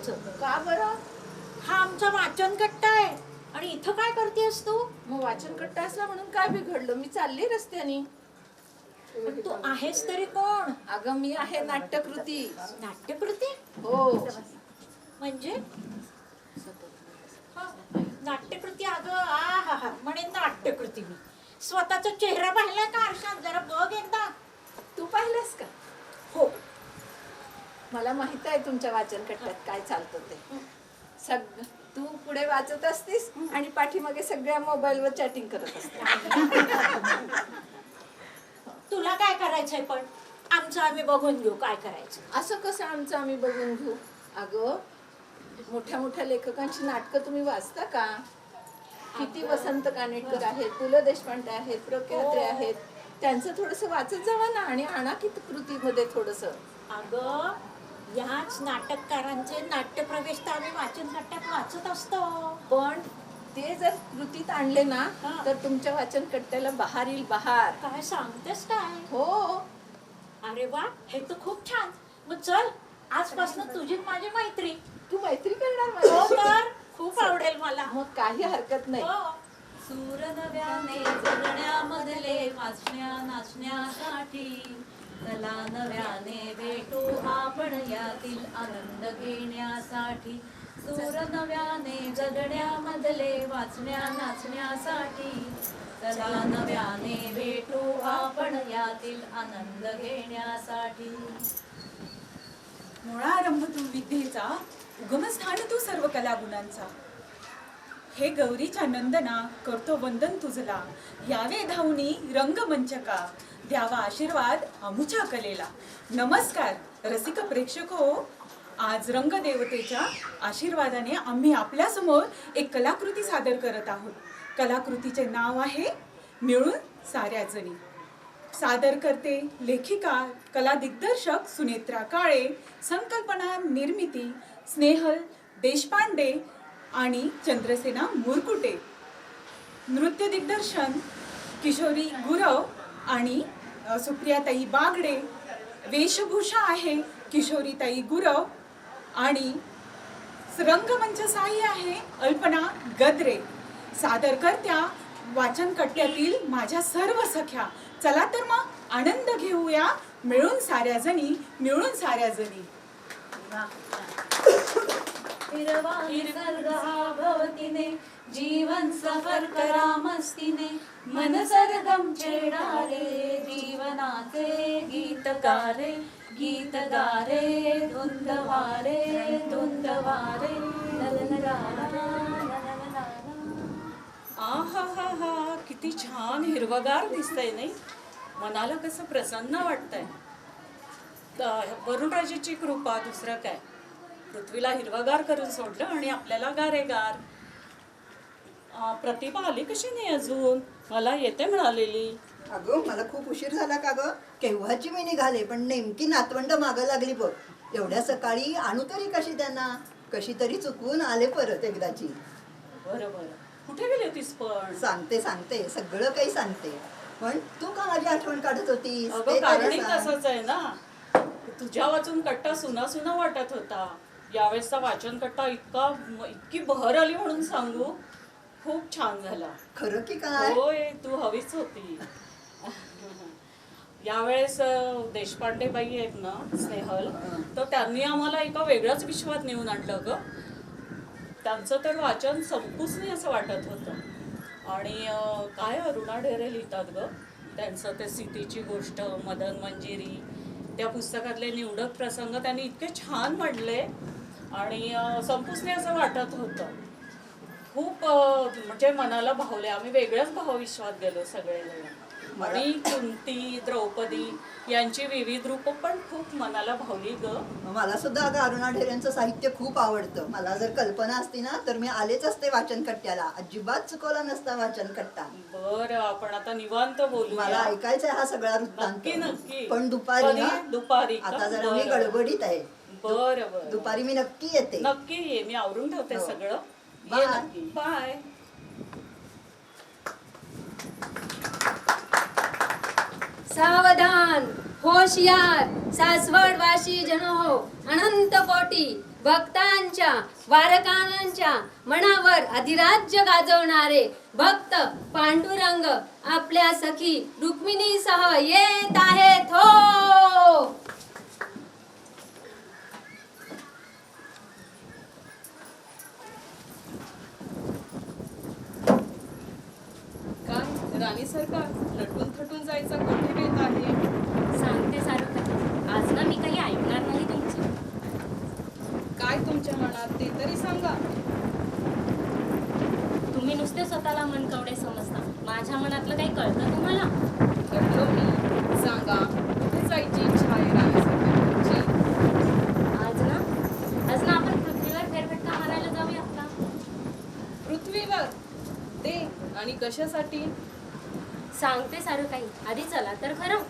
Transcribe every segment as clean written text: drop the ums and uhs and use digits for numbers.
करायचं. का बरं? हा आमचा वाचन कट्टा आहे आणि इथं काय करतेस तू? मग वाचन कट्टा असला म्हणून काय बिघडलं? मी चालली रस्त्याने. पण तू आहेस तरी कोण? अगं मी आहे नाट्यकृती. नाट्यकृती? हो. म्हणजे नाट्यकृती? अगं आ हा हा म्हणे नाट्यकृती. मी स्वतःचा चेहरा पाहिलाय का आरशात? जरा बघ एकदा. तू पाहिलंस का? हो. मला माहित आहे तुमच्या वाचन कट्ट्यात काय चालतं ते. तू पुढे वाचत असतीस आणि पाठीमागे सगळ्या मोबाईलवर चॅटिंग करत असते. तुला काय करायचंय पण? आमचं आम्ही बघून घेऊ काय करायचं. असं कसं आमचं आम्ही बघून घेऊ? अगं मोठ्या मोठ्या लेखकांची नाटकं तुम्ही वाचता का? किती वसंत कानेटकर आहेत, पु ल देशपांडे आहेत, प्र के अत्रे आहेत. त्यांचं थोडंसं वाचत जावा ना आणि आणा की कृतीमध्ये थोडंसं. अगं याच नाटककारांचे नाट्यप्रवेश तर आम्ही वाचन कट्ट्यात वाचत असतो. पण ते जर कृतीत आणले ना हा. तर तुमच्या वाचन कट्ट्याला बहार येईल, बहार. काय सांगतेस काय? हो. अरे वा, हे तर खूप छान. मग चल आजपासून तुझी माझी मैत्री. तू मैत्री करणार हो माझ्याशी? तर खूप आवडेल मला. मग काही हरकत नाही. हो. सूर नव्याने जगण्यामधले वाचण्या नाचण्यासाठी, चला नव्याने भेटू आपण यातील आनंद घेण्यासाठी. सूर नव्याने जगण्यामधले वाचण्या नाचण्यासाठी, चला नव्याने भेटू आपण यातील आनंद घेण्यासाठी. मुळारंभ तू विद्येचा, उगमस्थान तू सर्व कलागुणांचा. हे गौरीच्या नंदना करतो वंदन तुझला, यावे धावनी रंगमंचका, द्यावा आशीर्वाद अमुच्या कलेला. नमस्कार रसिक प्रेक्षक हो, आज रंगदेवतेच्या आशीर्वादाने आम्ही आपल्यासमोर एक कलाकृती सादर करत आहोत. कलाकृतीचे नाव आहे मिळून साऱ्या जणी. सादर करते लेखिका कला दिग्दर्शक सुनेत्रा काळे, संकल्पना निर्मिती स्नेहल देशपांडे आणि चंद्रसेना मुरकुटे, नृत्य दिग्दर्शन किशोरी गुरव आणि सुप्रियाताई बागडे, वेशभूषा आहे किशोरीताई गुरव आणि रंगमंच साई आहे अल्पना गद्रे. सादरकर्त्या वाचन कट्ट्यातील माझ्या सर्व सख्या. चला तर मग आनंद घेऊया मिळून साऱ्या जणी, मिळून साऱ्या जणी. फिरवा निसर्ग हा भवतीने, जीवन सफर करा मस्तीने, मन सरगम छेडारे, जीवनाचे गीत गारे, गीत गारे, धुंद वारे, धुंद वारे, आहा, किती छान हिरवगार दिसतंय नाही? मनाला कसं प्रसन्न वाटतंय. वरुणराजाची कृपा, दुसरं काय. पृथ्वीला हिरवगार करून सोडलं आणि आपल्याला गारेगार. प्रतिभा आली कशी नाही अजून? मला येते म्हणालेली. अगं मला खूप उशीर झाला का ग? केव्हाची मी निघाले पण नेमकी नातवंड मागं लागली बघ. एवढ्या सकाळी आणू तरी कशी त्यांना? कशी तरी चुकवून आले परत एकदाची. बरं बरं, कुठे गेली होतीस पण? सांगते सांगते सगळं काही सांगते. पण तू का माझी आठवण काढत होतीस? अगं कारण तसंच आहे ना, तुझ्या वाचून कट्टा सुना सुना वाटत होता. यावेळेसचा वाचन कट्टा इतकी बहर आली म्हणून सांगू, खूप छान झाला. खरं की काय? होय, तू हवीच होती. यावेळेस देशपांडे बाई आहेत ना स्नेहल, तर त्यांनी आम्हाला एका वेगळ्याच विश्वात नेऊन आणलं ग. त्यांचं तर वाचन संपूच नाही असं वाटत होतं. आणि काय अरुणा ढेरे लिहितात ग. त्यांचं ते सीतेची गोष्ट, मदन मंजिरी, त्या पुस्तकातले निवडक प्रसंग त्यांनी इतके छान मांडले आणि संपूच नाही असं वाटत होतं. खूप म्हणजे मनाला भावले. आम्ही वेगळ्याच भावविश्वात गेलो सगळेजण. आणि कुंती, द्रौपदी यांची विविध रूप पण खूप मनाला भावली ग. मला सुद्धा अगं अरुणा ढेरेंचं साहित्य खूप आवडतं. मला जर कल्पना असती ना तर मी आलेच असते वाचन कट्ट्याला. अजिबात चुकवला नसता वाचन कट्टा. बरं, आपण आता निवांत बोलू. मला ऐकायचा हा सगळा वृत्तांत. नक्की नक्की. पण दुपारी ना? दुपारी आता जरा मी गडबडीत आहे. बरं बरं, दुपारी मी नक्की येते. नक्की ये. मी आवरून ठेवते सगळं. बाय. बाय. सावधान होशियार सासवडवासी जनो हो, अनंत कोटी भक्तांच्या वारकांच्या मनावर अधिराज्य गाजवणारे भक्त पांडुरंग आपल्या सखी रुक्मिणीसह येत आहेत हो. काय राणी सरकार नटून थटून जायचा कुठे बेत आहे? सांगते सारखं आज ना मी काही ऐकणार नाही तुमचं. काय तुमच्या मनात ते तरी सांगा. तुम्ही नुसते स्वतःला मनकवडे समजता. माझ्या मनातलं काही कळतं तुम्हाला? कळलं मी. सांगा कुठे जायची इच्छा आहे राणी सरकारची? आज ना आपण पृथ्वीवर फेरफटका मारायला जाऊया का? पृथ्वीवर? ते आणि कशासाठी? सांगते सारं काही. आधी चला तर खरं.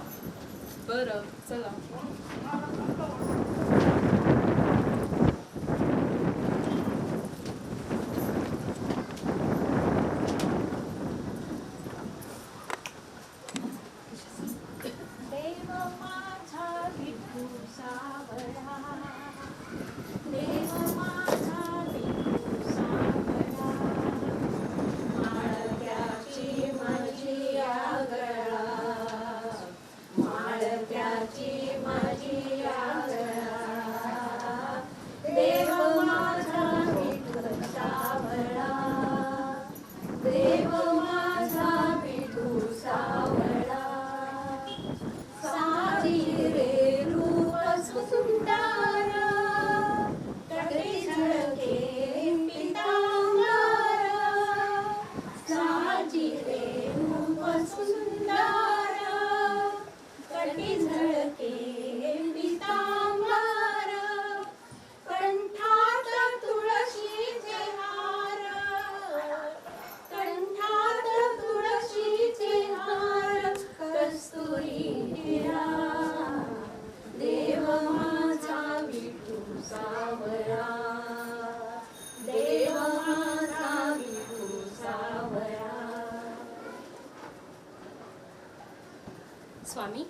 बरं चला. देव माझा विठू सावळा, देव माझा विठू सावळा, माळक्याची माझी आगळा, माळक्याची माझी आगळा, देव माझा विठू सावळा, देव माझा विठू सावळा, साजी रे रूप सुंदर, कटी झळके पितांबर, साजी रे रूप सुंदर, कटी झळके पितांबर, कंठात तुळशीचे हार, कंठात तुळशीचे हार, कस्तुरी हिरा, देव माझा विठू सावळा, देव माझा विठू सावळा. स्वामी,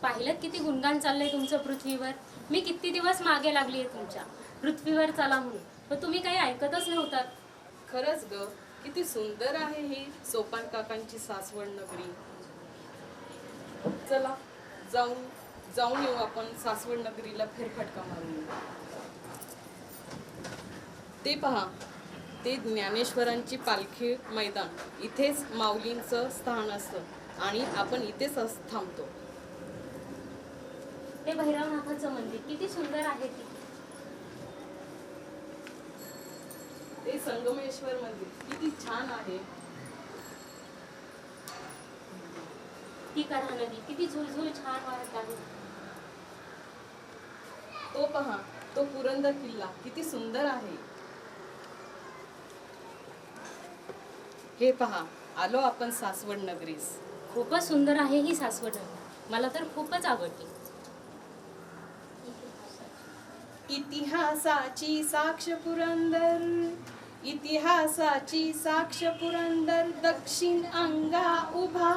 पाहिलं किती गुणगान चाललंय तुमचं पृथ्वीवर. मी किती दिवस मागे लागली आहे तुमच्या पृथ्वीवर चला म्हणून, पण तुम्ही काही ऐकतच नव्हतात. खरंच ग किती सुंदर आहे ही सोपान काकांची सासवड नगरी. चला जाऊन येऊ आपण सासवड नगरीला फेरफटका मारून. ते पहा ते ज्ञानेश्वरांची पालखी मैदान. इथेच माऊलींचं स्थान असतं आणि आपण इथेच थांबतो. ते भैरवनाथाचं मंदिर किती सुंदर आहे ते. ते संगमेश्वर मंदिर किती छान आहे. ती कऱ्हा नदी किती झुळझुळ छान वाहत आहे. तो पहा तो पुरंदर किल्ला किती सुंदर आहे. हे पहा आलो आपण सासवड नगरीस. खूपच सुंदर आहे ही सासवड नगरी. मला तर खूपच आवडते. इतिहासाची साक्ष पुरंदर, इतिहासाची साक्ष पुरंदर, दक्षिण अंगा उभा,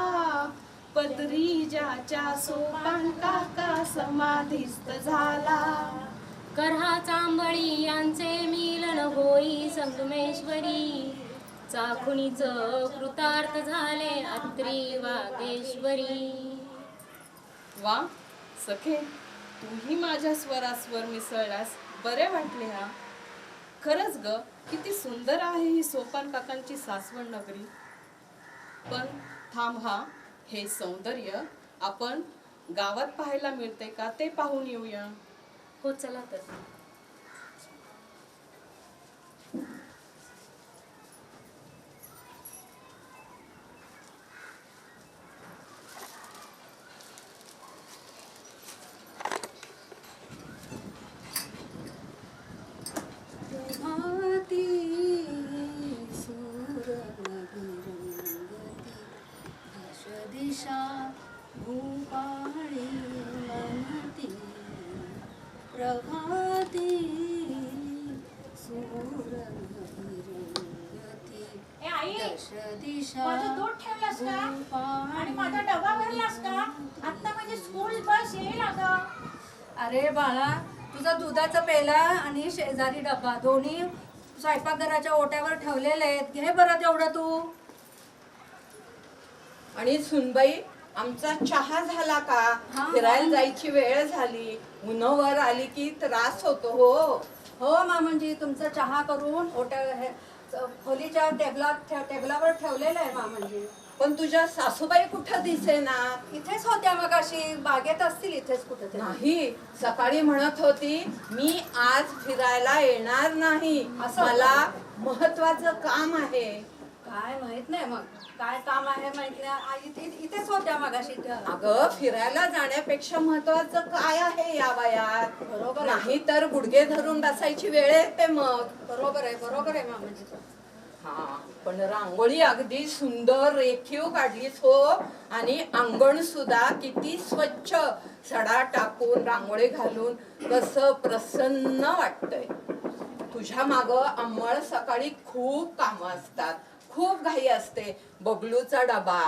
पदरी ज्याच्या सोपान काका समाधीस्थ झाला. करहा चांबळी यांचे मिलन होई संगमेश्वरी, चाखुणीच कृतार्थ झाले अत्री वागेश्वरी. वा सखे, तूही माझ्या स्वरात स्वर मिसळल्यास बरे वाटले हा. खरंच ग किती सुंदर आहे ही सोपान काकांची सासवड नगरी. पण थांब हा, हे सौंदर्य आपण गावात पाहायला मिळते का ते पाहून येऊया. हो चला तर. दिशा भूपाळी मनती प्रभाती सूरगती ए आई, दश दिशा माझं दूध ठेवलंस का? आणि माझा डबा भरलास का? आता माझी स्कूल बस येईल अगं. अरे बाळा, तुझा दुधाचा पेला आणि शेजारी डब्बा दोन्ही स्वयंपाकघराच्या ओट्यावर ठेवलेले आहेत. घे बरं तेवढं तू. आणि सुनबाई आमचा चहा झाला का? फिरायला जायची वेळ झाली. उन्हावर आली की त्रास होतो हो. हो मामनजी, तुमचा चहा करून खोलीच्या टेबलावर ठेवलेला आहे मामनजी. पण तुझ्या सासूबाई कुठं दिसेना? इथेच होत्या मगाशी, बागेत असतील इथेच कुठे. नाही, सकाळी म्हणत होती मी आज फिरायला येणार नाही, असं? मला महत्वाचं काम आहे. काय माहित नाही मग काय काम आहे माहित नाही. इथेच होत्या मगाशी. अगं फिरायला जाण्यापेक्षा महत्वाचं काय आहे या वयात? बरोबर आहे. नाही तर गुडघे धरून बसायची वेळ येते मग. बरोबर आहे मामाजी. हा, पण रांगोळी अगदी सुंदर रेखीव काढलीस हो. आणि अंगण सुद्धा किती स्वच्छ, सडा टाकून रांगोळी घालून कसं प्रसन्न वाटतंय. तुझ्या माग अंमळ सकाळी खूप कामं असतात, खूप घाई असते. बबलूचा डबा,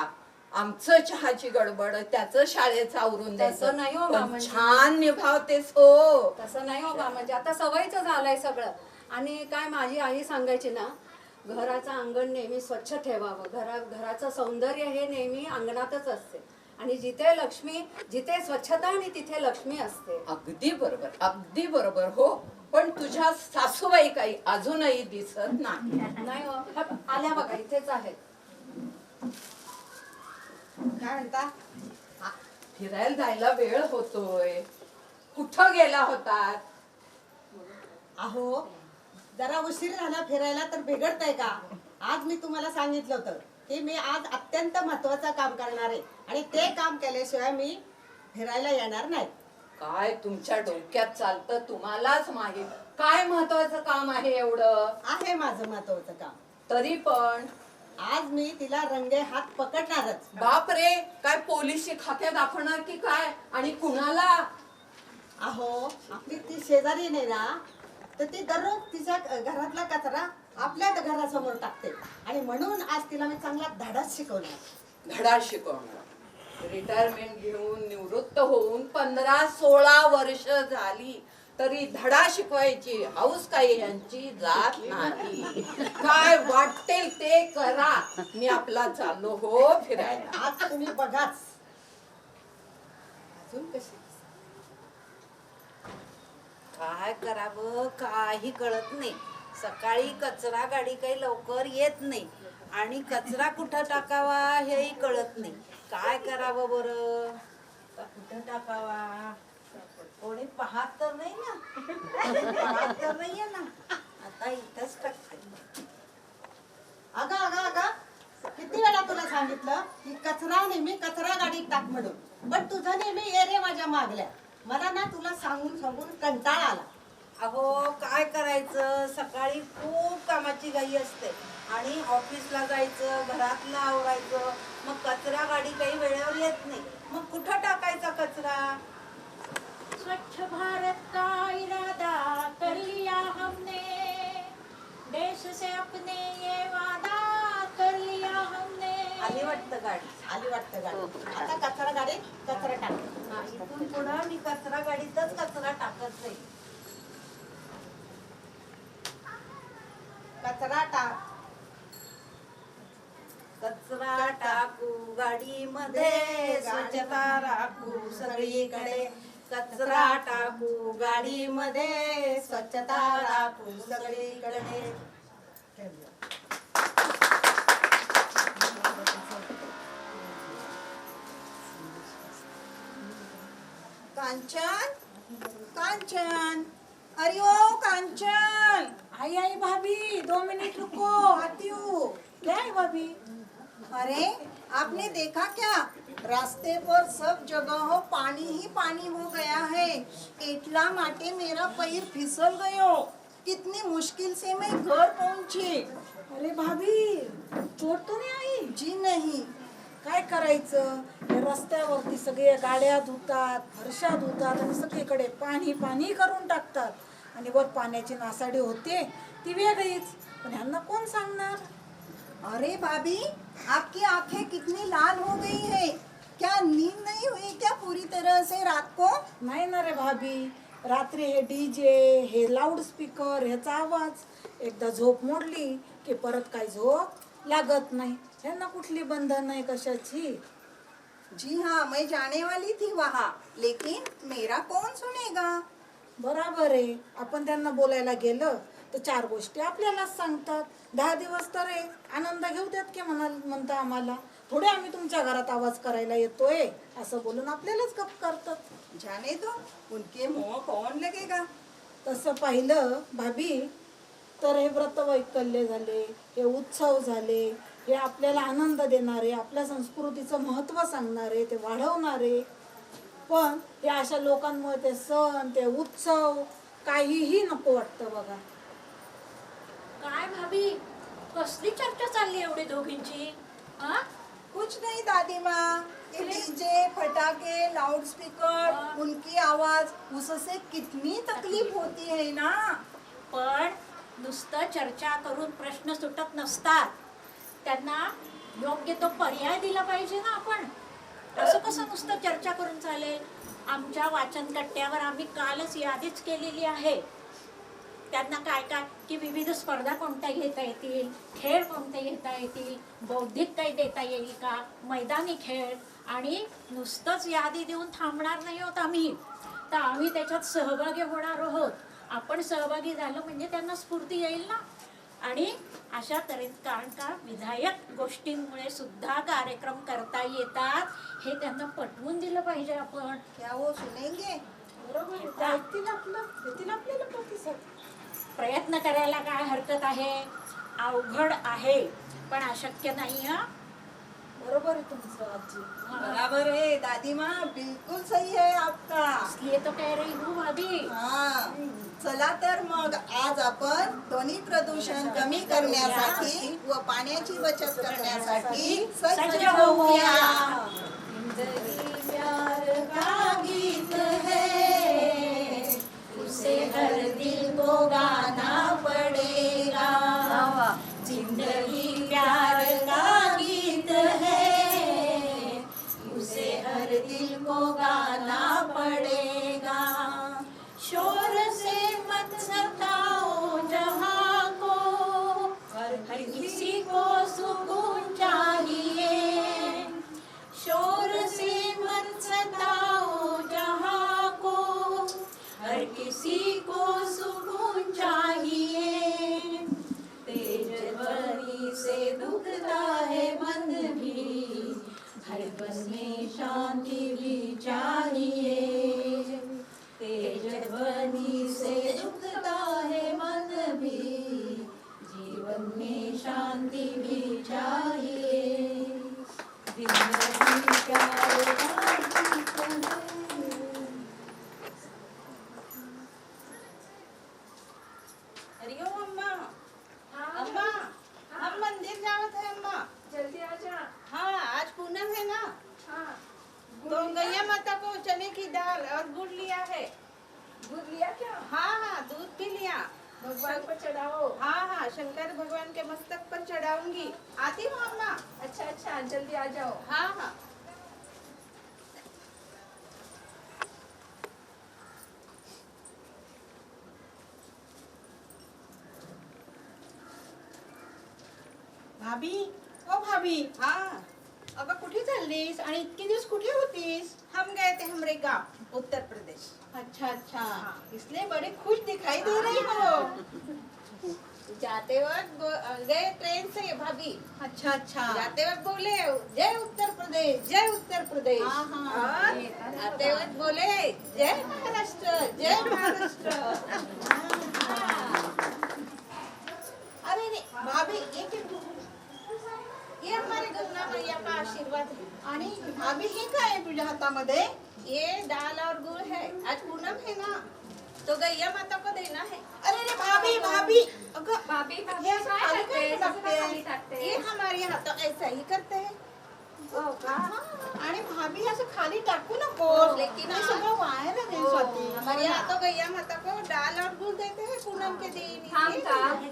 आमचं चहाची गडबड, त्याचं शाळेचं आवरून तसं नाही हो पण मामाजी. छान निभावतेस हो. तसं नाही हो मामाजी, आता सवयीचं झालंय सगळं. आणि काय माझी आई सांगायची ना, घराचं अंगण नेहमी स्वच्छ ठेवावं. घराचं सौंदर्य हे नेहमी अंगणातच असते. आणि जिथे स्वच्छता आणि तिथे लक्ष्मी असते. अगदी बरोबर हो. पण तुझ्या सासूबाई काही अजूनही दिसत नाही. नाही हो, आल्या बघा, इथेच आहेत. काय म्हणता? हा, फिरायला जायला वेळ होतोय. कुठं गेला होतात? अहो, जरा उशीर झाला फिरायला तर बिघडतंय का? आज मी तुम्हाला सांगितलं होतं की मी आज अत्यंत महत्वाचं काम करणार आहे आणि ते काम केल्याशिवाय मी फिरायला येणार नाही. काय तुमच्या डोक्यात चालतं तुम्हालाच माहित. काय महत्वाचं काम आहे एवढं? आहे माझं महत्वाचं काम. तरी पण आज मी तिला रंगे हात पकडणारच. बाप रे, काय पोलिसी खात्यात दाखवणार की काय? आणि कुणाला? अहो, आपली ती शेजारी नाही ना, तर ती दररोज तिच्या घरातला कचरा आपल्या घरासमोर टाकते. आणि म्हणून आज तिला मी चांगला धडाच शिकवणार. धडा शिकवणार. रिटायरमेंट घेऊन निवृत्त होऊन 15-16 वर्ष झाली तरी धडा शिकवायची हौस काही यांची जात नाही. काय वाटेल ते करा. मी आपला चाललो हो फिरायला. आज तुम्ही बघाच. अजून कशी काय करावं काही कळत नाही. सकाळी कचरा गाडी काही लवकर येत नाही आणि कचरा कुठं टाकावा हेही कळत नाही. काय करावं बरं? कुठं टाकावा? कोणी पाहत तर नाही ना? पाहत तर नाहीये ना? आता इथंच टाकते. अगं किती वेळा तुला सांगितलं की कचरा नेहमी कचरा गाडीत टाक म्हणून, पण तुझं नेहमी ये रे माझ्या मागल्या. मला ना तुला सांगून कंटाळा आला. अहो काय करायचं, सकाळी खूप कामाची घाई असते आणि ऑफिसला जायचं, घरातलं आवरायचं, मग कचरा गाडी काही वेळेवर येत नाही. मग कुठं टाकायचा कचरा? स्वच्छ भारत का इरादा कर लिया हमने, देश से अपने ये वादा कर लिया हमने. आली वाटतं गाडी. आता कचरा गाडीत कचरा टाक. इथून पुढं मी कचरा गाडीतच कचरा टाकत नाही. कचरा टाक. कचरा टाकू गाडीमध्ये, स्वच्छता राखू सगळीकडे. कचरा टाकू गाडीमध्ये, स्वच्छता राखू सगळीकडे. कांचन, अरे ओ कांचन. आई भाभी 2 मिनट रुको, आती हूँ. क्या है भाभी? अरे आपने देखा क्या? रास्ते पर सब जगह पानी ही पानी हो गया है. एटला माटे मेरा पैर फिसल गयो. कितनी मुश्किल से मैं घर पहुंची. अरे भाभी, चोट तो नहीं आई? जी नहीं. काय करायचं? या रस्त्यावरती सगळे गाड्या धुतात, फरशा धुतात आणि सगळीकडे पाणी पाणी करून टाकतात. आणि वर पाण्याची नासाडी होते ती वेगळीच. पण ह्यांना कोण सांगणार? अरे भाभी, आपकी आंखें कितनी लाल हो गई है. क्या नींद नहीं हुई क्या पूरी तरह से रात को? नाही ना रे भाभी, रात्री हे डीजे, हे लाऊडस्पीकर, ह्याचा आवाज एकदा झोप मोडली की परत काही झोप लागत नाही. ह्यांना कुठली बंधन नाही कशाची. जी हाँ, मैं जाने वाली थी वहाँ, लेकिन मेरा कौन सुनेगा? बराबर आहे. आपण त्यांना बोलायला गेलं तर 4 गोष्टी आपल्यालाच सांगतात. 10 दिवस तर आहे, आनंद घेऊ द्यात की म्हणता आम्हाला. थोडे आम्ही तुमच्या घरात आवाज करायला येतोय असं बोलून आपल्यालाच गप करतात. जाने दो, उनके मुंह कौन लगेगा? तसं पाहिलं भाभी तर हे व्रतवैकल्य झाले, हे उत्सव झाले, हे आपल्याला आनंद देणारे, आपल्या संस्कृतीचं महत्त्व सांगणारे, ते वाढवणारे. पण या अशा लोकांमुळे ते सण, ते उत्सव काहीही नको वाटतं बघा. काय भाभी, कसली चर्चा चालली एवढी दोघींची? हा? कुछ नहीं दादी माँ, ये डीजे, पटाखे, लाउड स्पीकर, उनकी आवाज, उससे कितनी तकलीफ होती है ना. पण नुसतं चर्चा करून प्रश्न सुटत नसतात. त्यांना योग्य तो पर्याय दिला पाहिजे ना आपण. असं कसं नुसतं चर्चा करून चालेल? आमच्या वाचन कट्ट्यावर आम्ही कालच यादीच केलेली आहे. त्यांना काय काय की विविध स्पर्धा कोणत्या घेता येतील, खेळ कोणते घेता येतील, बौद्धिक काही देता येईल का, मैदानी खेळ. आणि नुसतंच यादी देऊन थांबणार नाही आहोत आम्ही, तर आम्ही त्याच्यात सहभागी होणार आहोत. आपण सहभागी झालो म्हणजे त्यांना स्फूर्ती येईल ना. आणि अशा तऱ्हेत कारण का विधायक गोष्टींमुळे सुद्धा कार्यक्रम करता येतात हे त्यांना पटवून दिलं पाहिजे आपण. क्या वो सुनेंगे? बरोबर ऐकतील आपलं, देतील आपल्याला प्रतिसाद. प्रयत्न करायला काय हरकत आहे? अवघड आहे पण अशक्य नाही. हा, बरोबर आहे तुमचं आजी. बराबर है दादी माँ, बिल्कुल सही है आपका. इसलिए तो कह रही हूँ भाभी. हाँ, चला तर मग आज आपण ध्वनी प्रदूषण कमी करण्यासाठी व पाण्याची बचत करण्यासाठी सज्ज होऊया. उसे हर दिल को गाना पड़ेगा. जिंदगी प्यार का गीत है, उसे हर दिल को गाना पड़ेगा. शोर से मत सताओ जहां को, हर किसी को सुकून चाहिए. शोर से मत सताओ जहां को, हर किसी को सुकून चाहिए. तेज ध्वनि से दुखता है मन भी, हर बस में शांति भी चाहिए. तेज ध्वनि से दुखता है मन भी, जीवन में शांति भी चाहिए. जिंदगी प्यार का गीत है. हरिओम अम्मा. अम्मा, हम मंदिर जावत है अम्मा. जल्दी आ जा. हाँ, आज पूनम है ना, हाँ, तो गैया माता को चने की दाल और गुड़ लिया है. दूध लिया क्या? हाँ हाँ, दूध भी लिया. भगवान पर चढ़ाओ. हाँ हाँ, शंकर भगवान के मस्तक पर चढ़ाऊंगी. आती हूँ अम्मा. अच्छा अच्छा, जल्दी आ जाओ. हाँ हाँ. भाभी, ओ भाभी, हाँ, अगं कुठे चाललीस आणि इतके दिवस कुठे होतीस? हम गए थे हमारे गांव उत्तर प्रदेश. अच्छा अच्छा, इसलिए बड़े खुश दिखाई दे रही हो. जाते वक्त गए ट्रेन से भाभी. अच्छा अच्छा. जाते वक्त बोले जय उत्तर प्रदेश, जय उत्तर प्रदेश. हाँ, हाँ. और आते वक्त बोले जय महाराष्ट्र, जय महाराष्ट्र. अरे रे भाभी, ये हमारे गंगा मैया का आशीर्वाद है. आणि भाभी हे काय आहे तुझ्या हातामध्ये? ये दाल और गुड़ है. आज पूनम है ना, तो गैया माता को देना है. अरे रे भाभी भाभी, अगं भाभी हे असं खाली काय टाकते? ये हमारे यहाँ तो ऐसा ही करते हैं. हो का? आणि भाभी असं खाली टाकू नकोस हे सगळं वायाला दे स्वाती.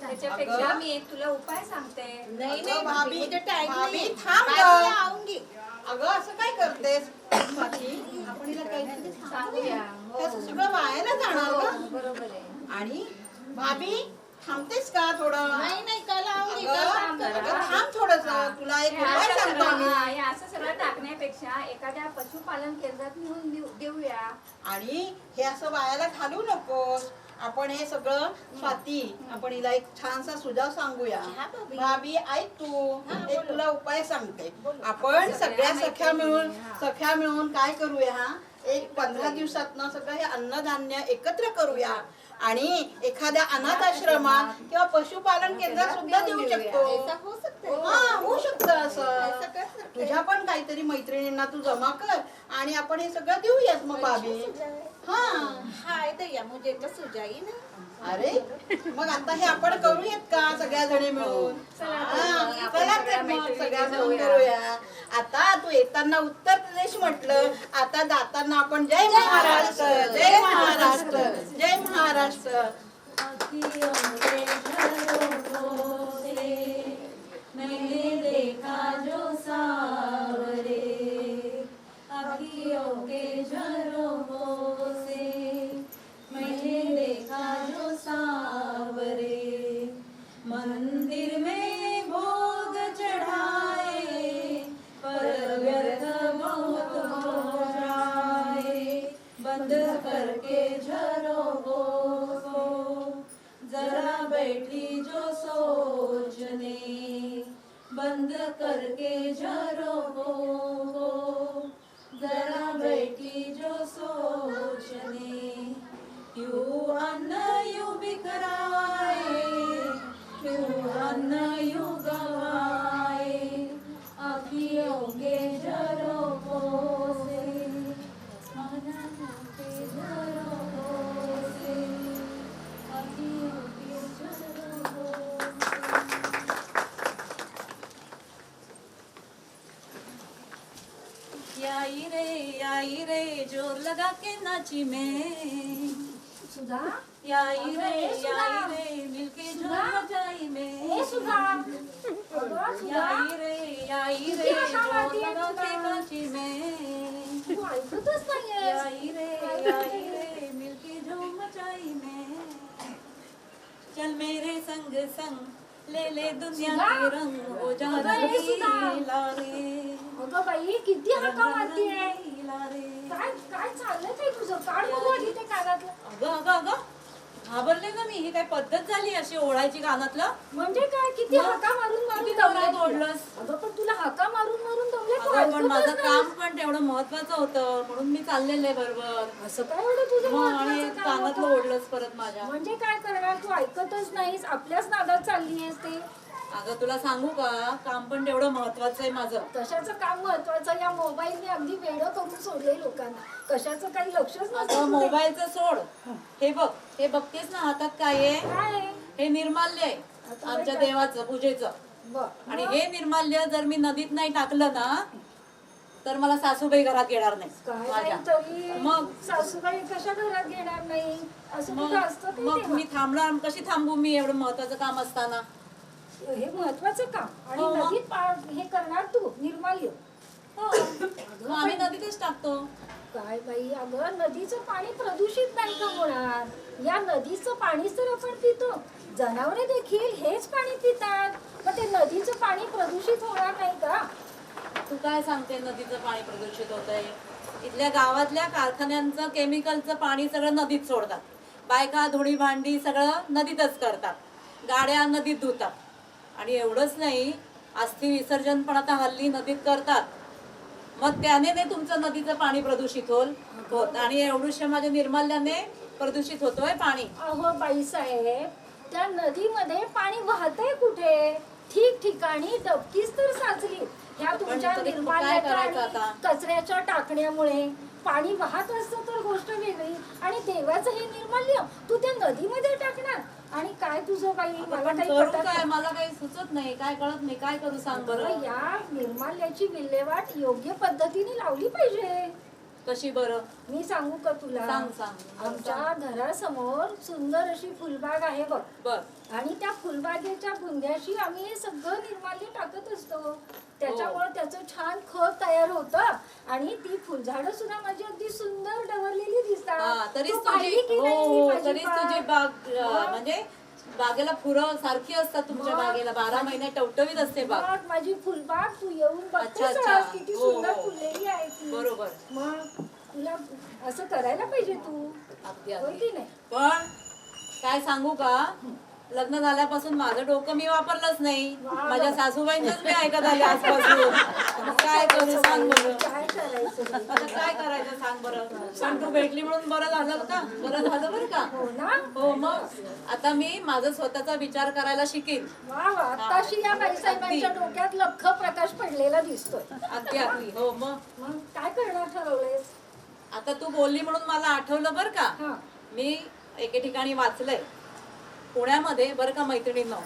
त्याच्यापेक्षा मी एक तुला उपाय सांगते. नाही नाही भाभी भाभी थांब गं. अगं असं काय करतेस स्वाती? आपण हिला काहीतरी सांगूया. त्याचं सगळं वायाला जाणार गं. बरोबर आहे. आणि भाभी थांबतेस का थोडं? नाही नाही थांब थोडस. तुला एक उपाय सांगतो आम्ही. असं सगळं टाकण्यापेक्षा एखाद्या पशुपालन केंद्रात नेऊन देऊया. आणि हे असं वायाला घालू नकोस. आपण हे सगळं स्वाती आपण हिला एक छानसा सुझाव सांगूया. भाभी ऐक तू एक तुला उपाय सांगते. आपण सगळ्या सख्या मिळून काय करूया एक 15 दिवसातनं सगळं हे अन्नधान्य एकत्र करूया आणि एखाद्या अनाथ आश्रमात किंवा पशुपालन केंद्रात सुद्धा देऊ शकतो. हा होऊ शकतं असं. तुझ्या पण काहीतरी मैत्रिणींना तू जमा कर आणि आपण हे सगळं देऊयात मग भाभी. मुझे तो सुझाई ना. अरे मग आता हे आपण करूयात का सगळ्या जणी मिळून? चला तर मग सगळ्या मिळून करूया. आता तू येताना उत्तर प्रदेश म्हटलं, आता जाताना आपण जय महाराष्ट्र जय महाराष्ट्र जय महाराष्ट्र. मैंने देखा जो सावरे अखियों के झरोखों से, मैंने देखा जो सावरे मंदिर में भोग चढ़ाए पर व्यर्थ बहुत हो जाए. बंद करके झरोखों को जरा बैठी जो सोचने, बंद करके झरोखों को जरा बैठी जो सोचने. क्यों अन्न यूं बिखराए, क्यों अन्न यूं गवाए, अखियों के झरोखों से, अखियों के झरोखों से, अखियों के झरोखों से. आई रे जोर लगा के नाची में सुधा याई रे मिलके झूम जाई में. याई रे जोर लगा के नाची में. तू ऐकतच नाहीये. याई रे मिलके झूम जाई में. चल मेरे संग संग ले ले दुनिया के रंग हो जा रंगीला रे. अगं बाई किती हाका मारतीये. काय काय चाललंय ते तुझं? काढ बघू आधी ते कानातलं. अगं अगं अगं घाबरले ना मी. ही काय पद्धत झाली अशी ओढायची कानातलं? म्हणजे काय किती हाका मारून मारून दमले ओढलंस. अगं पण तुला हाका मारून मारून दमले. तू अगं पण माझं ऐकतच काम नाहीस. पण तेवढं महत्वाचं होतं म्हणून मी चाललेले बरोबर. असं काय एवढं तुझं मग आणि महत्त्वाचं काम कानातलं होतं? ओढलंच परत माझ्या. म्हणजे काय करणार? तू ऐकतच नाहीस. आपल्याच नादात चालली आहेस ते. अगं तुला सांगू का काम पण तेवढं महत्वाचं आहे माझं. कशाचं काम महत्वाचं? या मोबाईलने अगदी वेडं करून सोडले लोकांना. कशाचं काही लक्षच अगं नसतं. मोबाईलचं सोड. हे बघ हे बघतेस ना हातात काय आहे? काय आहे? हे निर्माल्य आहे आमच्या देवाचं पूजेचं. बरं. आणि हे निर्माल्य जर मी नदीत नाही टाकलं ना तर मला सासूबाई घरात येणार नाही काय माझ्या. नाही तरी मग सासूबाई कशा घरात घेणार नाही असं मग कुठं असतं ते मग तेव्हा? मी थांबणार कशी थांबू मी एवढं महत्वाचं काम असताना. हे महत्वाचं काम आणि हो, मग? नदीत हे करणार तू निर्माल्य. हो मग आम्ही नदीतच टाकतो. काय बाई अगं नदीचं पाणी प्रदूषित नाही का होणार? या नदीचं पाणीच तर आपण पितो. जनावरे देखील हेच पाणी पितात. मग ते नदीचं पाणी प्रदूषित होणार नाही का? तू काय सांगते नदीचं पाणी प्रदूषित होतंय? इथल्या गावातल्या कारखान्यांचं केमिकलचं पाणी सगळं नदीत सोडतात. बायका धुणी भांडी सगळं नदीतच करतात. गाड्या नदीत धुतात. आणि एवढंच नाही अस्थि विसर्जन पण आता हल्ली नदीत करतात. मग त्याने नाही तुमचं नदीचं पाणी प्रदूषित होत आणि एवढूशा माझ्या निर्माल्याने प्रदूषित होतोय पाणी. अहो बाईसाहेब त्या नदीमध्ये पाणी वाहतंय कुठे? ठिकठिकाणी डबकीच तर साचली. ह्या तुमच्या तरी काय निर्माल्याच्या करायचं आणि आता? कचऱ्याच्या टाकण्यामुळे पाणी वाहत असतं तर गोष्ट वेगळी. आणि देवाचं हे निर्माल्य तू त्या नदीमध्ये टाकणार? आणि काय तुझं काही मला पण काही करू पटत काय? नाही. मला काही सुचत नाही, काय कळत नाही, काय करू सांग बरं. बरं, या निर्माल्याची विल्हेवाट योग्य पद्धतीने लावली पाहिजे. कशी बरं? मी सांगू का तुला? सांग सांग. आमच्या घरासमोर सुंदर अशी फुलबाग आहे बघ. बर. आणि त्या फुलबागेच्या बुंद्याशी आम्ही हे सगळं निर्माल्य टाकत असतो. त्याच्यामुळे त्याचं छान खत तयार होतं आणि ती फुलझाडं सुद्धा माझी अगदी सुंदर डवरलेली हा, दिसतात. तरीच तू तुझी पाहिली की नाही हो, माझी तरीच बाग? तुझी बाग म्हणजे बागेला फुलं सारखी असतात तुमच्या मग? बागेला, 12 महिने टवटवीत असते बाग. बघ, माझी फुलबाग तू येऊन अच्छा, बघतेस अच्छा. किती हो, सुंदर हो. फुललेली आहे ती. बरोबर. मग तुला असं करायला पाहिजे तू. अगदी होय अगदी. की नाही? पण काय सांगू का, लग्न झाल्यापासून माझं डोकं मी वापरलंच नाही. माझ्या सासूबाईंचंच मी ऐकत आले आजपासून. काय करू सांग बरं. काय करायचं? आता काय करायचं सांग बरं. पण तू भेटली म्हणून बरं झालं का? बरं झालं बरं का? हो ना? हो, मग आता मी माझा स्वतःचा विचार करायला शिकेन. वा वा, आताशी या बाईसाहेबांच्या डोक्यात लख्ख प्रकाश पडलेला दिसतोय. अगदी अगदी. हो, मग काय करणार ठरवलंयस? आता तू बोलली म्हणून मला आठवलं बरं का. हा. मी एके ठिकाणी वाचलंय पुण्यामध्ये बरं का मैत्रिणींनो,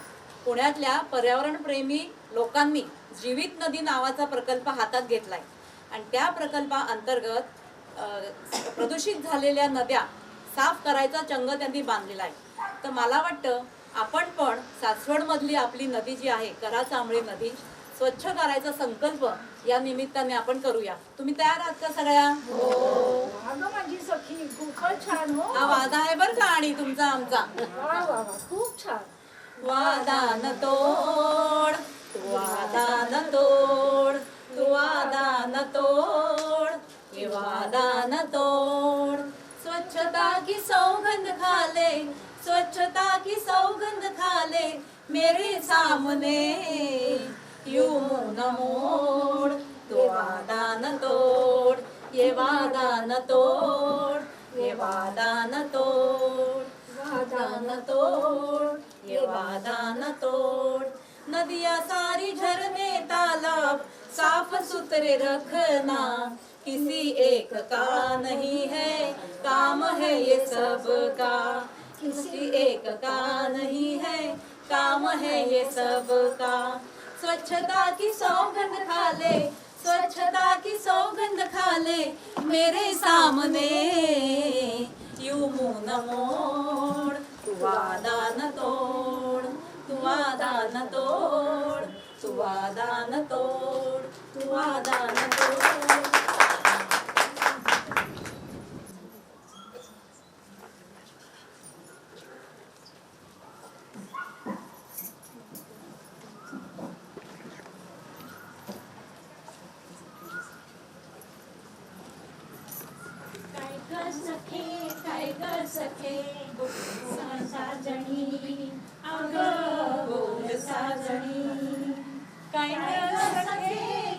पुण्यातल्या पर्यावरणप्रेमी लोकांनी जीवित नदी नावाचा प्रकल्प हातात घेतलाय आणि त्या प्रकल्पाअंतर्गत प्रदूषित झालेल्या नद्या साफ करायचा चंग त्यांनी बांधलेला आहे. तर मला वाटतं आपण पण सासवडमधली आपली नदी जी आहे, कराचांबळी नदी स्वच्छ करायचा संकल्प या निमित्ताने आपण करूया. तुम्ही तयार आहात का सगळ्या? अगं माझी सखी खूपच छान. हो, हा वादा आहे बरं का आणि तुमचा आमचा. वा वा वा, खूप छान. वादान तोड, तू वादान तोड, तू वादान तोड, हे वादान तोड. स्वच्छता की सौगंध खाले, स्वच्छता की सौगंध खाले, मेरे सामने यूं मुंह न मोड़. तू वादान तोड, ये वादान तोड, ये वादान तोड, वादान तोड, ये वादान तोड. नदियाँ सारी झरने तालाब साफ सुथरे रखना किसी एक का नहीं है, काम है ये सबका. किसी एक का नहीं है, काम है ये सबका. स्वच्छता की सौगंध खा ले, स्वच्छता की सौगंध खा ले, मेरे सामने यूं मुंह न मोड़. तू वादा न तोड़, तू वादा न तोड़, तू वादा न तोड़, तू वादा न तोड़. काय ग सखे साजणी, अग बोल साजणी. काय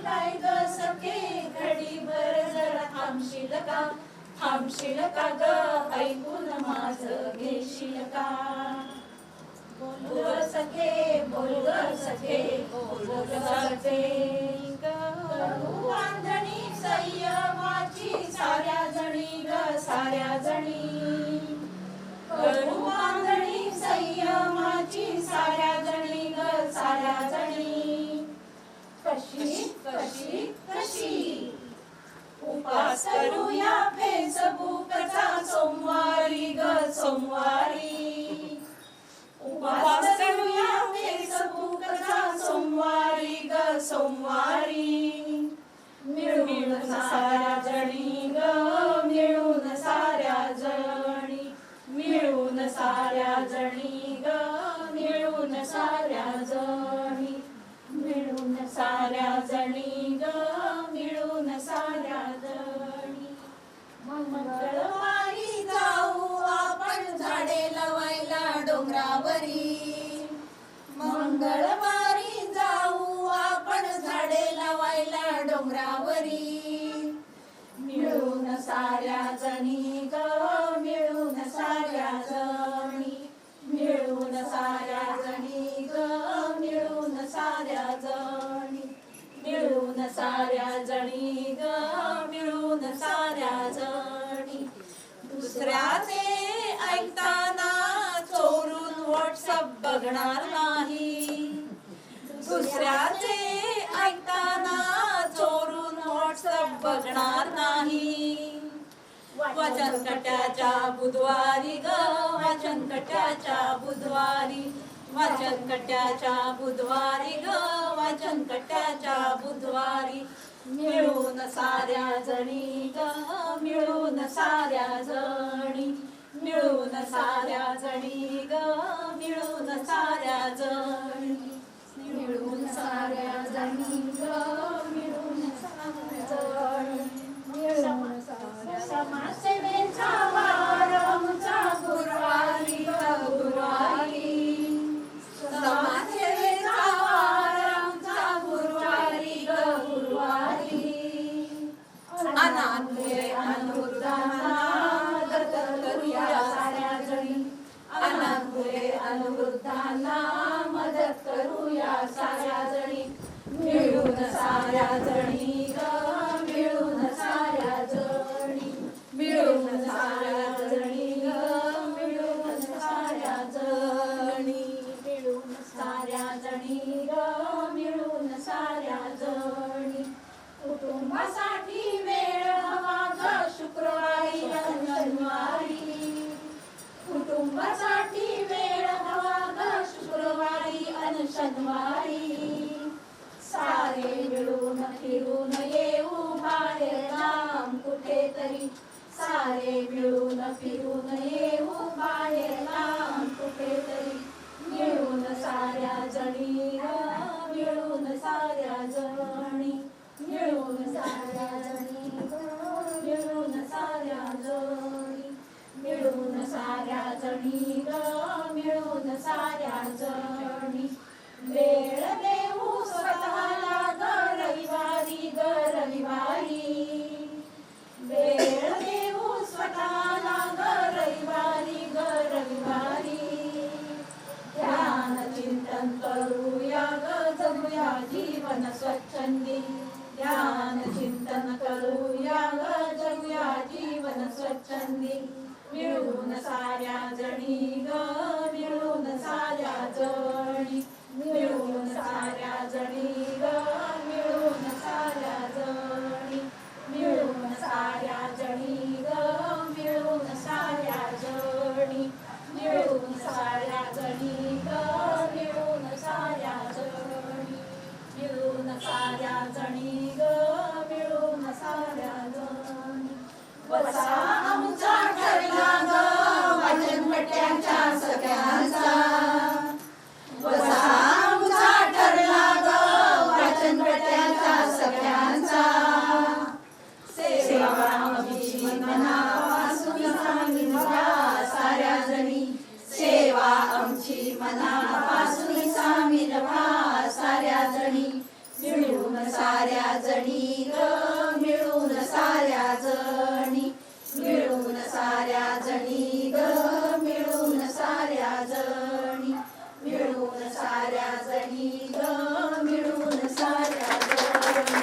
काय ग सखे घडीभर जरा थांबशील का, थांबशील का ग, ऐकून माझं घेशील का. बोल ग सखे, बोल ग सखे, बोल ग सखे. करू बांधणी संयमाची साऱ्या जणी ग, साऱ्या जणी. करू बांधणी संयमाची साऱ्या जणी ग, साऱ्या जणी. कशी कशी कशी उपास करूया फेसबुकचा सोमवारी ग, सोमवारी. उपास करूया फेसबुकचा सोमवारी ग, सोमवारी. मिळून साऱ्या जणी ग, मिळून साऱ्या जणी. मिळून साऱ्या जणी ग, मिळून साऱ्या जणी. मिळून साऱ्या जणी ग, मिळून साऱ्या जणी. मंगळवारी जाऊ आपण झाडे लावायला डोंगरावरी. मंगळवारी जाऊ आपण झाडे लावायला डोंगरावरी. मिळून साऱ्या जणी ग, मिळून साऱ्या जणी. मिळून साऱ्या जणी ग, मिळून साऱ्या जणी. मिळून साऱ्या जणी ग, मिळून साऱ्या जणी. दुसऱ्याचे ऐकताना चोरून बघणार नाही. दुसऱ्याचे ऐकताना चोरून व्हॉट्सअप बघणार नाही. वाचनकट्याच्या बुधवारी ग, वाचनकट्याच्या बुधवारी, वाचनकट्याच्या बुधवारी ग, वाचनकट्याच्या बुधवारी. मिळून साऱ्या जणी ग, मिळून साऱ्या जणी, मिळून साऱ्या जणी ग, मिळून साऱ्या जणी, मिळून साऱ्या जणी ग, मिळून साऱ्या जणी, मिळून साऱ्या. समाजसेवेचा वार आमचा गुरुवारी ग, गुरुवारी. समाजसेवेचा वार आमचा गुरुवारी ग, गुरुवारी. अनाथमुले अनवृद्धांना मदत करूया साऱ्या जणी, अनाथमुले अनवृद्धांना मदत करूया साऱ्या जणी. मिळून साऱ्या जणी ग, मिळून साऱ्या जणी, मिळून साऱ्या जणी ग, मिळून साऱ्या जणी, मिळून साऱ्या जणी ग, मिळून साऱ्या जणी. कुटुंबासाठी वेळ हवा ग, शुक्रवारी आणि शनिवारी. कुटुंबासाठी वेळ हवा ग, शुक्रवारी आणि शनिवारी. सारे मिळून फिरून येऊ बाहेर लांब कुठेतरी, सारे मिळून फिरून येऊ बाहेर लांब कुठेतरी. मिळून साऱ्या जणी ग, मिळून साऱ्या जणी, मिळून साऱ्या जणी ग, मिळून साऱ्या जणी, मिळून साऱ्या जणी ग, मिळून साऱ्या जणी. वेळ देऊ स्वतःला ग, रविवारी ग, रविवारी. वेळ देऊ स्वतःला ग, रविवारी ग, रविवारी. ध्यान चिंतन करूया ग, जगूया जीवन स्वच्छंदी. ध्यान चिंतन करूया ग, जगूया जीवन स्वच्छंदी. मिळून साऱ्या जणी ग, मिळून साऱ्या जणी, मिळून साऱ्या जणी ग, मिळून साऱ्या जणी, मिळून साऱ्या जणी ग, मिळून साऱ्या जणी, मिळून साऱ्या जणी ग, मिळून साऱ्या जणी, मिळून साऱ्या जणी ग, मिळून साऱ्या जणी. वसा आमचा ठरला ग, वाचनकट्याच्या सगळ्यांचा. वसा आमचा ठरला ग, वाचनकट्याच्या सगळ्यांचा. सेवा आमची मनापासून सामील साऱ्या जणी, सेवा आमची मनापासून सामील साऱ्या जणी. मिळून साऱ्या जणी ग, मिळून साऱ्या जणी, मिळून साऱ्या जणी ग, मिळून साऱ्या जणी, मिळून साऱ्या जणी ग, मिळून साऱ्या जणी,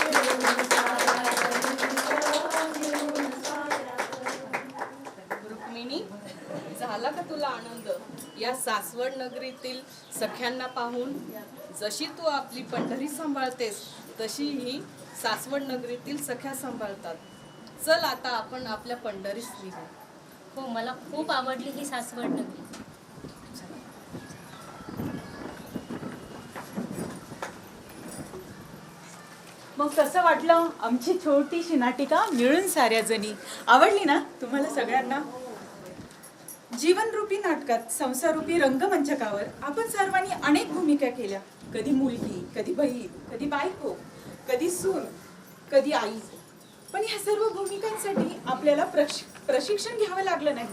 मिळून साऱ्या जणी ग, मिळून साऱ्या जणी. रुक्मिणी, झाला का तुला आनंद या सासवड नगरीतील सख्यांना पाहून? जशी तू आपली पंढरी सांभाळतेस तशी ही सासवड नगरीतील सख्या सांभाळतात. चल आता आपण आपल्या पंढरीस निघू. हो, मला खूप आवडली ही सासवड नगरी. मग कसं वाटलं आमची छोटीशी नाटिका मिळून साऱ्या जणी? आवडली ना तुम्हाला सगळ्यांना? जीवनरूपी नाटकात, संसाररूपी रंगमंचकावर आपण सर्वांनी अनेक भूमिका केल्या. कधी मुलगी, कधी बहीण, कधी बायको, कधी सून, कधी आई. पण ह्या सर्व भूमिकांसाठी आपल्याला प्रशिक्षण घ्यावं लागलं नाही,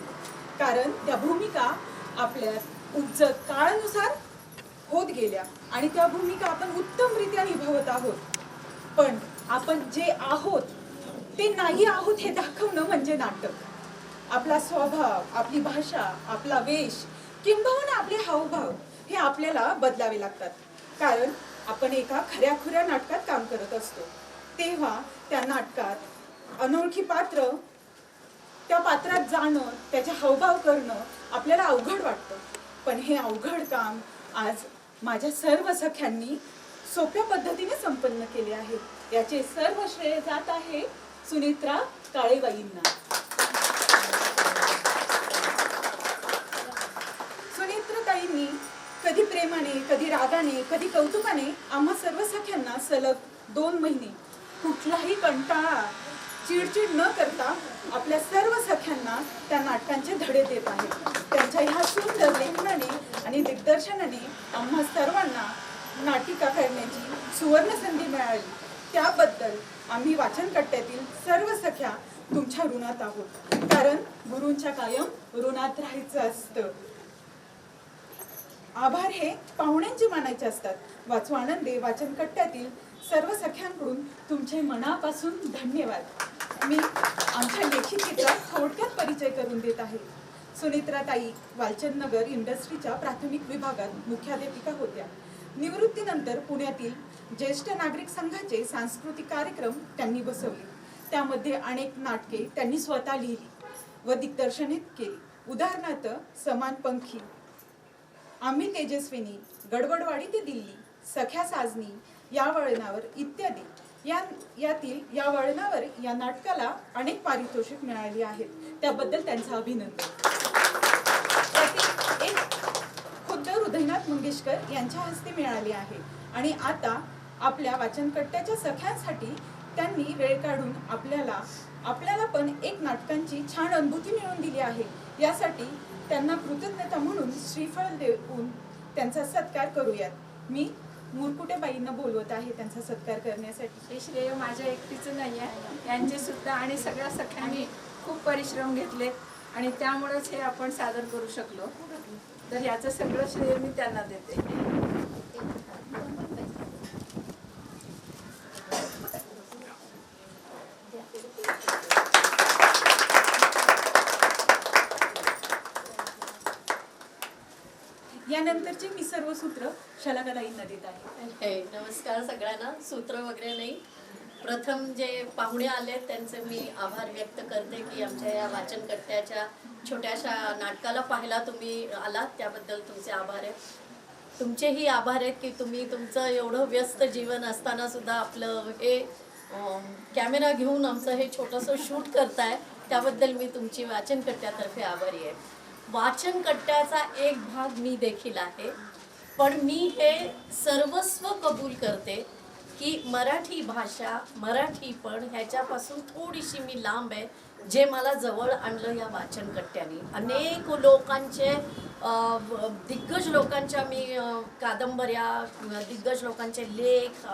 कारण त्या भूमिका आपल्या उपजत काळानुसार होत गेल्या आणि त्या भूमिका आपण उत्तमरित्या निभावत आहोत. पण आपण जे आहोत ते नाही आहोत हे दाखवणं म्हणजे नाटक. आपला स्वभाव, आपली भाषा, आपला वेश किंबहुना आपले हावभाव हे आपल्याला बदलावे लागतात, कारण आपण एका खऱ्याखुऱ्या नाटकात काम करत असतो. तेव्हा त्या नाटकात अनोळखी पात्र, त्या पात्रात जाणं, त्याचे हावभाव करणं आपल्याला अवघड वाटतं. पण हे अवघड काम आज माझ्या सर्व सख्यांनी सोप्या पद्धतीने संपन्न केले आहे. याचे सर्व श्रेय जात आहे सुनेत्रा काळेबाईंना. सुनेत्रताईंनी कधी प्रेमाने, कधी रागाने, कधी कौतुकाने आम्हा सर्व सख्यांना सलग 2 महिने कुठलाही कंटाळा, चिडचिड न करता आपल्या सर्व सख्यांना त्या नाटकांचे धडे देत आहेत. त्यांच्या ह्या सुंदर लेखनाने आणि दिग्दर्शनाने आम्हा सर्वांना नाटिका करण्याची सुवर्ण संधी मिळाली. त्याबद्दल आम्ही वाचनकट्ट्यातील सर्व सख्या तुमच्या ऋणात आहोत. कारण गुरूंच्या कायम ऋणात राहायचं असतं. आभार हे पाहुण्यांचे मानायचे असतात. वाचू आनंदे वाचनकट्ट्यातील सर्व सख्यांकडून तुमचे मनापासून धन्यवाद. मी आमच्या लेखिकेचा थोडक्यात परिचय करून देत आहे. सुनेत्राताई वालचंदनगर इंडस्ट्रीच्या प्राथमिक विभागात मुख्याध्यापिका होत्या. निवृत्तीनंतर पुण्यातील ज्येष्ठ नागरिक संघाचे सांस्कृतिक कार्यक्रम त्यांनी बसवले. त्यामध्ये अनेक नाटके त्यांनी स्वतः लिहिली व दिग्दर्शनित केली. उदाहरणार्थ समान पंखी, आम्ही तेजस्विनी, गडबडवाडी ते दिल्ली, सख्या साजनी, या वळणावर इत्यादी. या वळणावर या नाटकाला अनेक पारितोषिक मिळाली आहेत. त्याबद्दल त्यांचा अभिनंदन. त्यातील एक खुद्द हृदयनाथ मंगेशकर यांच्या हस्ते मिळाली आहे. आणि आता आपल्या वाचनकट्ट्याच्या सख्यांसाठी त्यांनी वेळ काढून आपल्याला पण एक नाटकांची छान अनुभूती मिळवून दिली आहे. यासाठी त्यांना कृतज्ञता म्हणून श्रीफळ देऊन त्यांचा सत्कार करूयात. मी मुरकुटेबाईंना बोलवत आहे त्यांचा सत्कार करण्यासाठी. हे श्रेय माझ्या एकटीचं नाही आहे, यांचे सुद्धा आणि सगळ्या सख्यांनी खूप परिश्रम घेतले आणि त्यामुळेच हे आपण सादर करू शकलो. तर याचं सगळं श्रेय मी त्यांना देते. यानंतरचे मी सर्व सूत्र शलाकाताईंना देत आहे. नमस्कार सगळ्यांना. सूत्र वगैरे नाही. प्रथम जे पाहुणे आले त्यांचे मी आभार व्यक्त करते की आमच्या या वाचनकट्ट्याच्या छोट्याशा नाटकाला पाहायला तुम्ही आलात, त्याबद्दल तुमचे आभार आहेत. तुमचेही आभार आहेत की तुम्ही तुमचं एवढं व्यस्त जीवन असताना सुद्धा आपलं हे कॅमेरा घेऊन आमचं हे छोटंसं शूट करताय, त्याबद्दल मी तुमची वाचनकट्ट्यातर्फे आभारी आहे. वाचनकट्ट्याचा एक भाग मी देखील आहे, पण मी हे सर्वस्व कबूल करते की मराठी भाषा, मराठीपण ह्याच्यापासून थोडीशी मी लांब आहे, जे मला जवळ आणलं या वाचनकट्ट्याने. अनेक लोकांचे दिग्गज लोकांच्या मी कादंबऱ्या, दिग्गज लोकांचे लेख,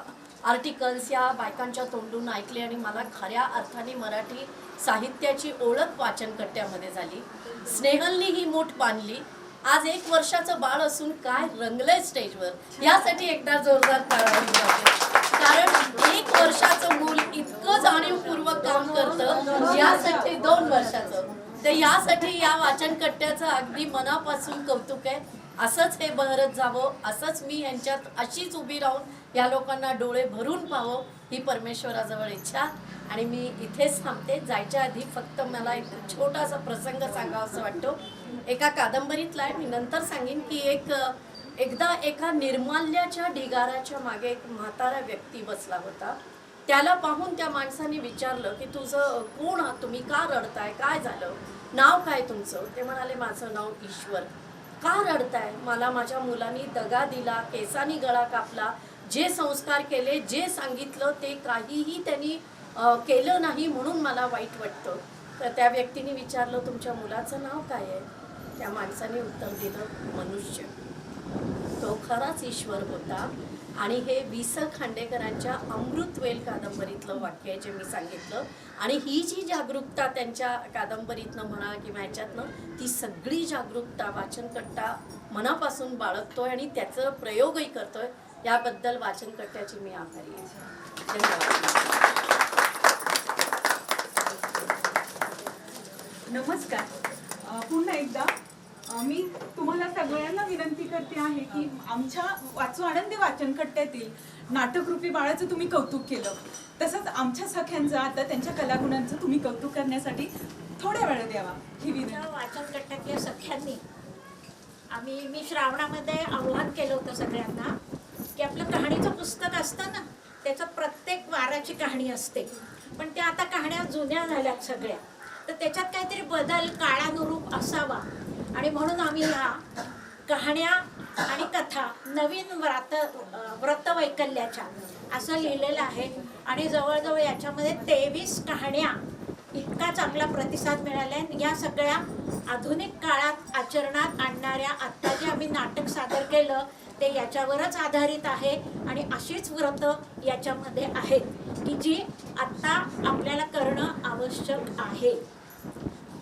आर्टिकल्स या बायकांच्या तोंडून ऐकले आणि मला खऱ्या अर्थाने मराठी साहित्याची ओळख वाचनकट्ट्यामध्ये झाली. स्नेहलनी ही मूठ बांधली. आज 1 वर्षाचं बाळ असून काय रंगलंय स्टेजवर, यासाठी एकदा जोरदार टाळ्या वाजवा. कारण 1 वर्षाचं मूल इतकं जाणीवपूर्वक काम करतं, यासाठी 2 वर्षाचं. तर यासाठी या वाचनकट्ट्याचं अगदी मनापासून कौतुक आहे. असंच हे बहरत जावं, असंच मी यांच्यात अशीच उभी राहून या लोकांना डोळे भरून पाहावं ही परमेश्वराजवळ इच्छा. आणि मी इथेच थांबते. जायच्या आधी फक्त मला एक छोटासा प्रसंग सांगावा असं वाटतो. एका कादंबरीतला आहे, मी नंतर सांगेन की एकदा एका निर्माल्याच्या ढिगाराच्या मागे एक म्हातारा व्यक्ती बसला होता. त्याला पाहून त्या माणसाने विचारलं की तुझं कोण आहात तुम्ही, का रडताय, काय झालं, नाव काय तुमचं? ते म्हणाले माझं नाव ईश्वर. का रडताय? मला माझ्या मुलांनी दगा दिला, केसानी गळा कापला, जे संस्कार केले, जे सांगितलं ते काहीही त्यांनी केलं नाही, म्हणून मला वाईट वाटतं. तर त्या व्यक्तीने विचारलं तुमच्या मुलाचं नाव काय आहे? त्या माणसाने उत्तर दिलं मनुष्य. तो खराच ईश्वर होता. आणि हे वि स खांडेकरांच्या अमृतवेल कादंबरीतलं वाक्य आहे जे मी सांगितलं. आणि ही जी जागरूकता त्यांच्या कादंबरीतनं म्हणा किंवा ह्याच्यातनं, ती सगळी जागरूकता वाचनकट्टा मनापासून बाळगतोय आणि त्याचं प्रयोगही करतोय. याबद्दल वाचनकट्ट्याची मी आभारी आहे. धन्यवाद. नमस्कार. पुन्हा एकदा मी तुम्हाला सगळ्यांना विनंती करते आहे की आमच्या वाचू आनंदी वाचनकट्ट्यातील नाटकरूपी बाळाचं तुम्ही कौतुक केलं, तसंच आमच्या सख्यांचं आता त्यांच्या कलागुणांचं तुम्ही कौतुक करण्यासाठी थोड्या वेळ द्यावा ही विनंती. वाचनकट्ट्यातल्या सख्यांनी मी श्रावणामध्ये आव्हान केलं होतं सगळ्यांना की आपलं कहाणीचं पुस्तक असतं ना, त्याच्यात प्रत्येक वाराची कहाणी असते, पण त्या आता कहाण्या जुन्या झाल्यात सगळ्या, तर त्याच्यात काहीतरी बदल काळानुरूप असावा आणि म्हणून आम्ही ह्या कहाण्या आणि कथा नवीन व्रतवैकल्याच्या असं लिहिलेलं आहे. आणि जवळजवळ याच्यामध्ये 23 कहाण्या इतका चांगला प्रतिसाद मिळाला आहे. या सगळ्या आधुनिक काळात आचरणात आणणाऱ्या आत्ता जे आम्ही नाटक सादर केलं ते याच्यावरच आधारित आहे आणि अशीच व्रत याच्यामध्ये आहेत की जी आत्ता आपल्याला करणं आवश्यक आहे.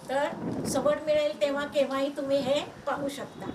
तर सवड मिळेल तेव्हा केव्हाही तुम्ही हे पाहू शकता.